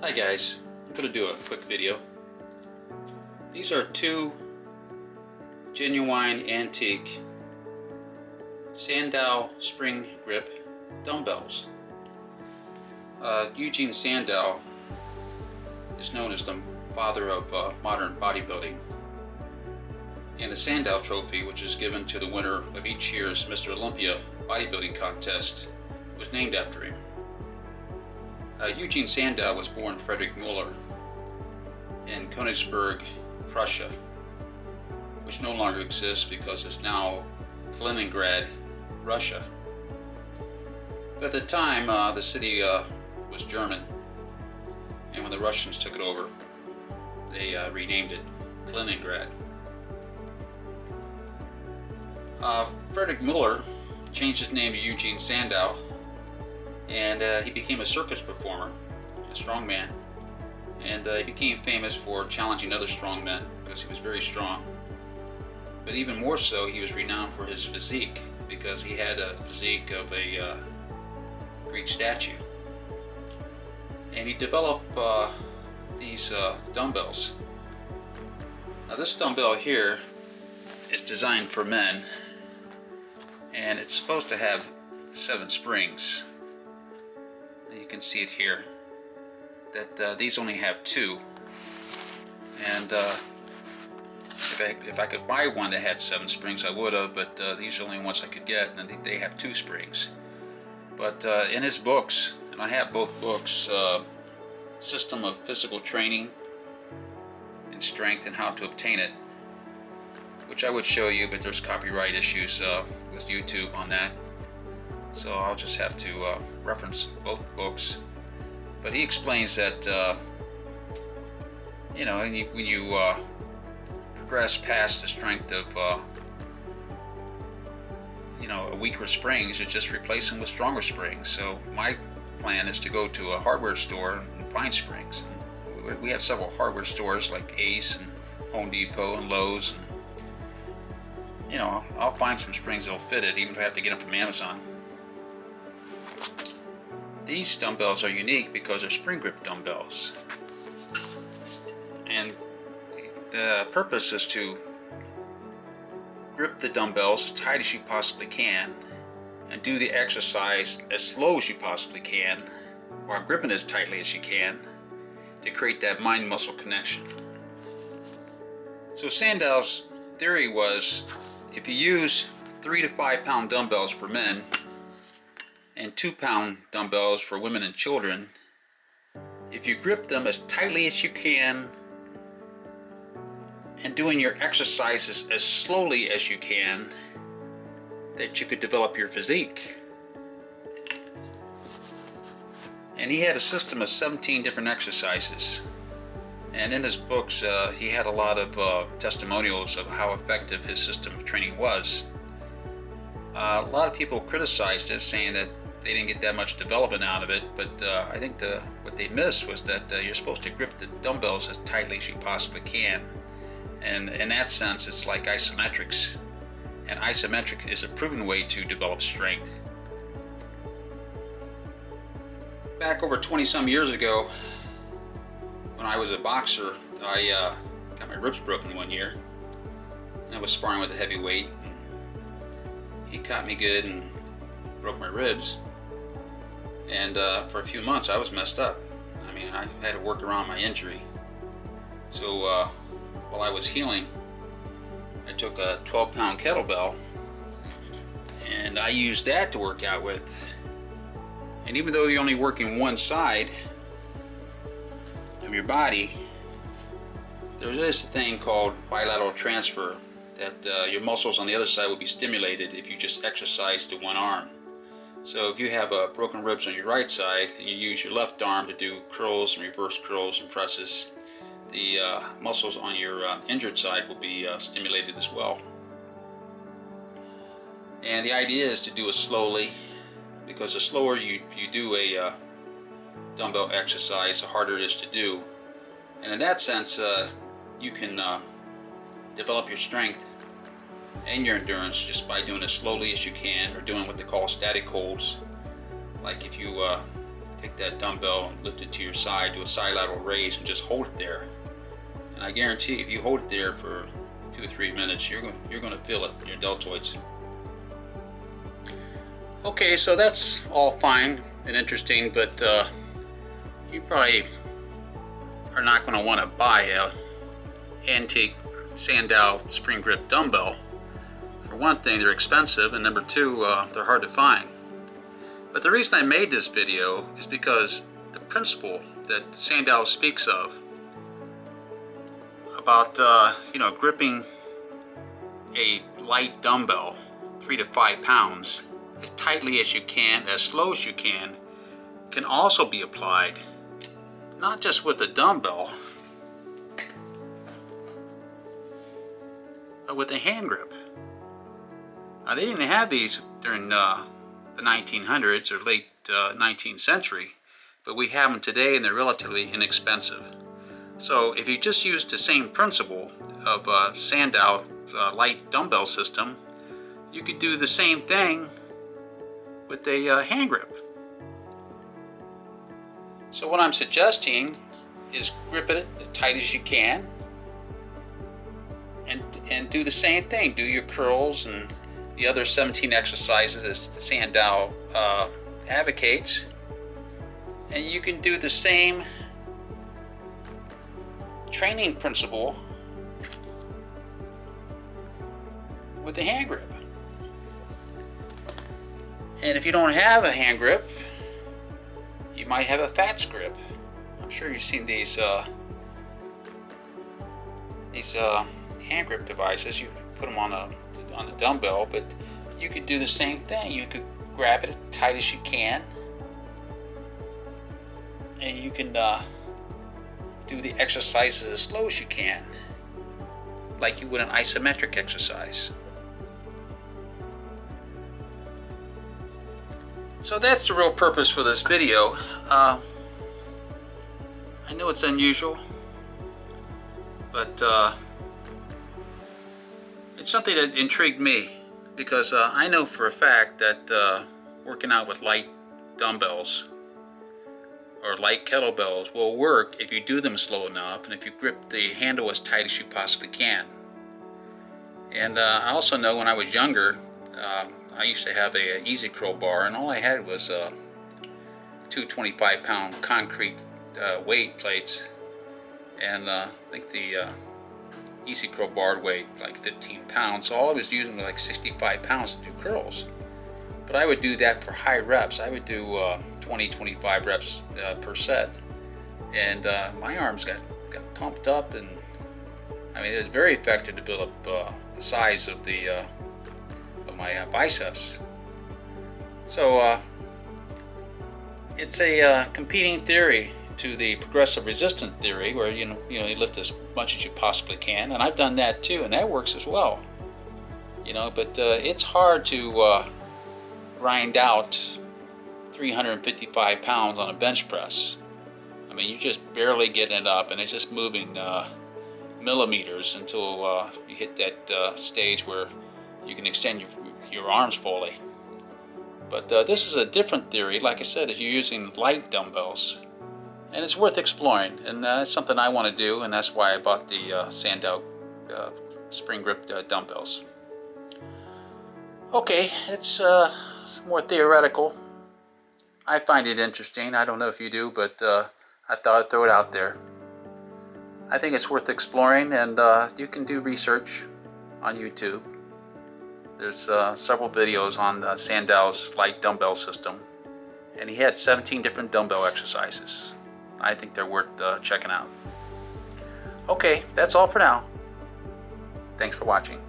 Hi guys, I'm going to do a quick video. These are two genuine antique Sandow spring grip dumbbells. Eugene Sandow is known as the father of modern bodybuilding, and the Sandow Trophy, which is given to the winner of each year's Mr. Olympia bodybuilding contest, was named after him. Eugene Sandow was born Friedrich Müller in Königsberg, Prussia, which no longer exists because it's now Kaliningrad, Russia. But at the time, the city was German, and when the Russians took it over, they renamed it Kaliningrad. Friedrich Müller changed his name to Eugene Sandow, and he became a circus performer, a strongman, and he became famous for challenging other strongmen because he was very strong. But even more so, he was renowned for his physique because he had a physique of a Greek statue. And he developed these dumbbells. Now this dumbbell here is designed for men, and it's supposed to have 7 springs. You can see it here, that these only have 2, and if I could buy one that had 7 springs I would have, but these are the only ones I could get, and they have 2 springs. But in his books, and I have both books, System of Physical Training and Strength and How to Obtain It, which I would show you, but there's copyright issues with YouTube on that. So I'll just have to reference both books. But he explains that, when you progress past the strength of, a weaker springs, you just replace them with stronger springs. So my plan is to go to a hardware store and find springs. And we have several hardware stores like Ace and Home Depot and Lowe's. And, I'll find some springs that'll fit it, even if I have to get them from Amazon. These dumbbells are unique because they're spring grip dumbbells, and the purpose is to grip the dumbbells as tight as you possibly can and do the exercise as slow as you possibly can while gripping as tightly as you can to create that mind-muscle connection. So Sandow's theory was, if you use 3 to 5 pound dumbbells for men and 2-pound dumbbells for women and children, if you grip them as tightly as you can and doing your exercises as slowly as you can, that you could develop your physique. And he had a system of 17 different exercises, and in his books he had a lot of testimonials of how effective his system of training was. A lot of people criticized it, saying that they didn't get that much development out of it, but I think what they missed was that you're supposed to grip the dumbbells as tightly as you possibly can. And in that sense, it's like isometrics. And isometric is a proven way to develop strength. Back over 20-some years ago, when I was a boxer, I got my ribs broken one year. And I was sparring with a heavyweight. He caught me good and broke my ribs. And for a few months I was messed up. I mean, I had to work around my injury. So while I was healing, I took a 12-pound kettlebell and I used that to work out with. And even though you're only working one side of your body, there is a thing called bilateral transfer, that your muscles on the other side will be stimulated if you just exercise to one arm. So if you have broken ribs on your right side and you use your left arm to do curls and reverse curls and presses, the muscles on your injured side will be stimulated as well. And the idea is to do it slowly, because the slower you do a dumbbell exercise, the harder it is to do. And in that sense, you can develop your strength and your endurance just by doing as slowly as you can, or doing what they call static holds. Like if you take that dumbbell and lift it to your side, do a side lateral raise, and just hold it there. And I guarantee if you hold it there for 2 or 3 minutes, you're going to feel it in your deltoids. Okay, so that's all fine and interesting, but you probably are not going to want to buy a antique Sandow spring grip dumbbell. For one thing, they're expensive, and number two, they're hard to find. But the reason I made this video is because the principle that Sandow speaks of about gripping a light dumbbell, 3 to 5 pounds, as tightly as you can, as slow as you can also be applied not just with a dumbbell, but with a hand grip. Now, they didn't have these during the 1900s or late 19th century, but we have them today and they're relatively inexpensive. So if you just use the same principle of Sandow light dumbbell system, you could do the same thing with a hand grip. So what I'm suggesting is grip it as tight as you can and do the same thing. Do your curls and the other 17 exercises that Sandow advocates, and you can do the same training principle with the hand grip. And if you don't have a hand grip, you might have a fats grip. I'm sure you've seen these hand grip devices. You put them on a dumbbell, but you could do the same thing. You could grab it as tight as you can, and you can do the exercises as slow as you can, like you would an isometric exercise. So that's the real purpose for this video. I know it's unusual, but it's something that intrigued me, because I know for a fact that working out with light dumbbells or light kettlebells will work if you do them slow enough and if you grip the handle as tight as you possibly can. And I also know when I was younger, I used to have a easy curl bar, and all I had was 2 25-pound concrete weight plates, and I think the easy curl bar weighed like 15 pounds, so all I was using was like 65 pounds to do curls. But I would do that for high reps. I would do 20-25 reps per set, and my arms got pumped up, and I mean, it was very effective to build up the size of my biceps. So it's a competing theory to the progressive resistance theory, where you lift as much as you possibly can, and I've done that too, and that works as well. But it's hard to grind out 355 pounds on a bench press. I mean, you just barely getting it up, and it's just moving millimeters until you hit that stage where you can extend your arms fully. But this is a different theory. Like I said, is you're using light dumbbells, and it's worth exploring, and it's something I want to do, and that's why I bought the Sandow spring grip dumbbells. Okay, it's more theoretical. I find it interesting. I don't know if you do, but I thought I'd throw it out there. I think it's worth exploring, and you can do research on YouTube. There's several videos on Sandow's light dumbbell system, and he had 17 different dumbbell exercises. I think they're worth checking out. Okay, that's all for now. Thanks for watching.